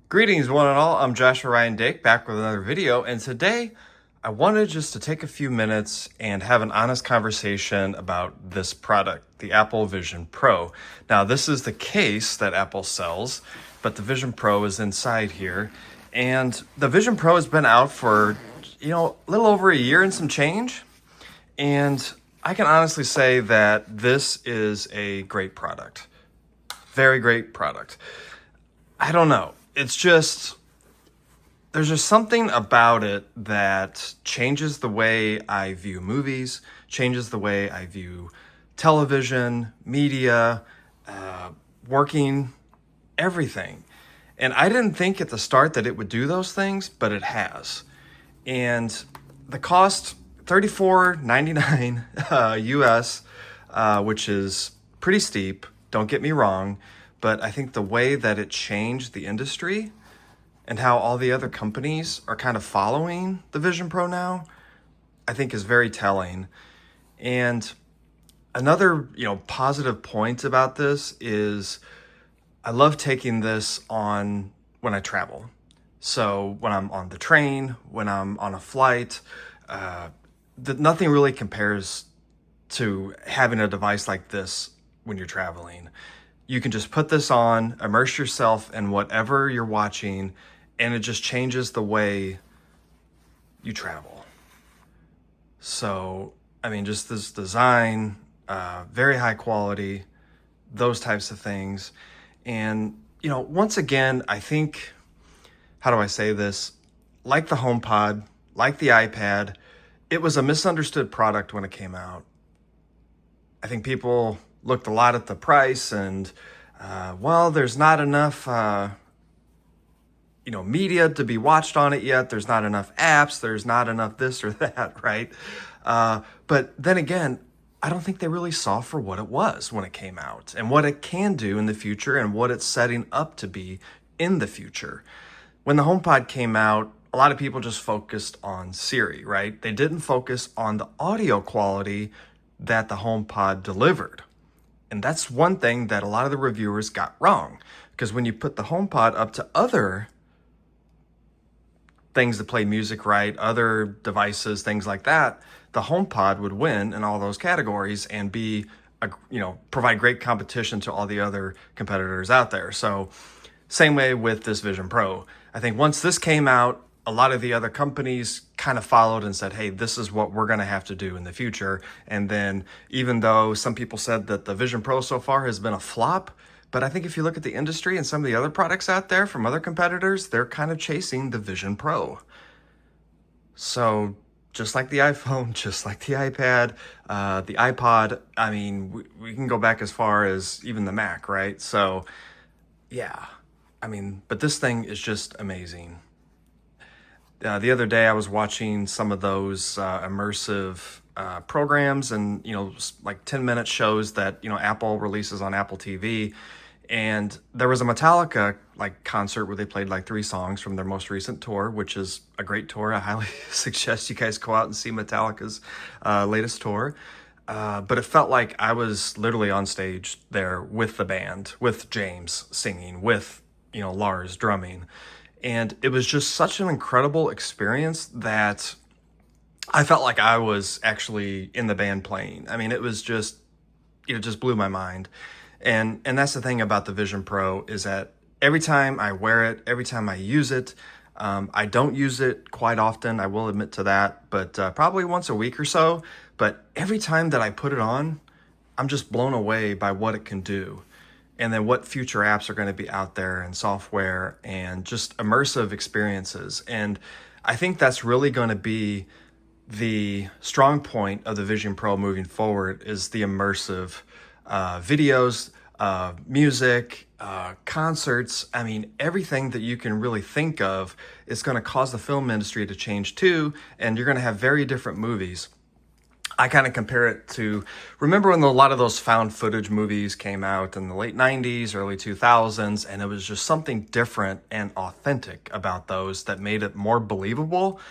Greetings one and all, I'm Joshua Ryan Dake back with another video, and today I wanted just to take a few minutes and have an honest conversation about this product, the Apple Vision Pro. Now this is the case that Apple sells, but the Vision Pro is inside here, and the Vision Pro has been out for, a little over a year and some change, and I can honestly say that this is a great product. Very great product. I don't know. It's just, there's just something about it that changes the way I view movies, changes the way I view television, media, working, everything. And I didn't think at the start that it would do those things, but it has. And the cost, $34.99 US, which is pretty steep, don't get me wrong. But I think the way that it changed the industry and how all the other companies are kind of following the Vision Pro now, I think is very telling. And another, positive point about this is I love taking this on when I travel. So when I'm on the train, when I'm on a flight, nothing really compares to having a device like this when you're traveling. You can just put this on, immerse yourself in whatever you're watching, and it just changes the way you travel. So, just this design, very high quality, those types of things. And, once again, I think, how do I say this? Like the HomePod, like the iPad, it was a misunderstood product when it came out. I think people looked a lot at the price and, there's not enough, media to be watched on it yet. There's not enough apps. There's not enough this or that, right? But then again, I don't think they really saw for what it was when it came out and what it can do in the future and what it's setting up to be in the future. When the HomePod came out, a lot of people just focused on Siri, right? They didn't focus on the audio quality that the HomePod delivered. And that's one thing that a lot of the reviewers got wrong, because when you put the HomePod up to other things that play music, right, other devices, things like that, the HomePod would win in all those categories and be, provide great competition to all the other competitors out there. So same way with this Vision Pro. I think once this came out, a lot of the other companies kind of followed and said, hey, this is what we're going to have to do in the future. And then even though some people said that the Vision Pro so far has been a flop, but I think if you look at the industry and some of the other products out there from other competitors, they're kind of chasing the Vision Pro. So just like the iPhone, just like the iPad, the iPod, we can go back as far as even the Mac, right? So yeah, but this thing is just amazing. The other day I was watching some of those immersive programs and, like 10-minute shows that, Apple releases on Apple TV. And there was a Metallica concert where they played 3 songs from their most recent tour, which is a great tour. I highly suggest you guys go out and see Metallica's latest tour. But it felt like I was literally on stage there with the band, with James singing, with, Lars drumming. And it was just such an incredible experience that I felt like I was actually in the band playing. It was just, it just blew my mind. And that's the thing about the Vision Pro is that every time I wear it, every time I use it, I don't use it quite often, I will admit to that, but probably once a week or so. But every time that I put it on, I'm just blown away by what it can do. And then what future apps are going to be out there and software and just immersive experiences. And I think that's really going to be the strong point of the Vision Pro moving forward is the immersive videos, music, concerts. Everything that you can really think of is going to cause the film industry to change too. And you're going to have very different movies. I kind of compare it to, remember when a lot of those found footage movies came out in the late 90s, early 2000s, and it was just something different and authentic about those that made it more believable.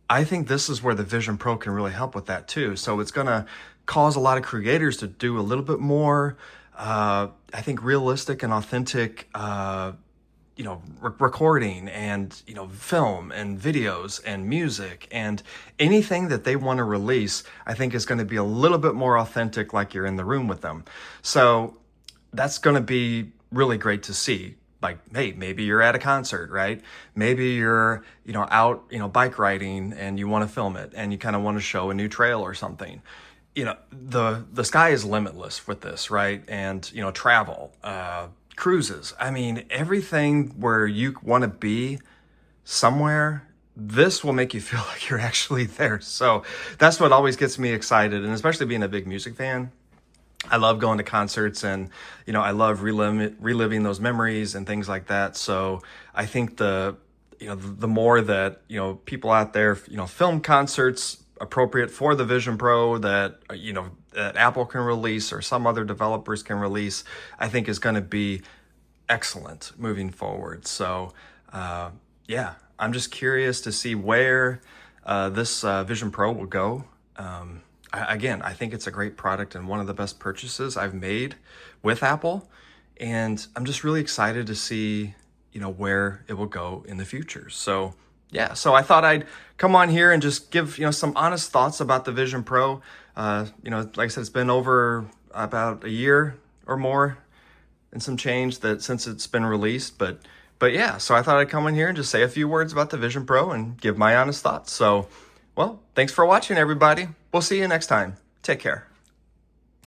I think this is where the Vision Pro can really help with that too. So it's going to cause a lot of creators to do a little bit more, I think, realistic and authentic recording and, film and videos and music and anything that they want to release, I think is going to be a little bit more authentic, like you're in the room with them. So that's going to be really great to see. Like, hey, maybe you're at a concert, right? Maybe you're, out, bike riding and you want to film it and you kind of want to show a new trail or something. The sky is limitless with this, right? And, travel, cruises. I mean, everything where you want to be somewhere, this will make you feel like you're actually there. So that's what always gets me excited. And especially being a big music fan, I love going to concerts and, I love reliving those memories and things like that. So I think the more that, people out there, film concerts appropriate for the Vision Pro that, that Apple can release or some other developers can release, I think is going to be excellent moving forward. So, yeah, I'm just curious to see where this Vision Pro will go. Again, I think it's a great product and one of the best purchases I've made with Apple. And I'm just really excited to see, where it will go in the future. So yeah, so I thought I'd come on here and just give, some honest thoughts about the Vision Pro. Like I said, it's been over about a year or more and some change that since it's been released. But yeah, so I thought I'd come in here and just say a few words about the Vision Pro and give my honest thoughts. So, well, thanks for watching, everybody. We'll see you next time. Take care.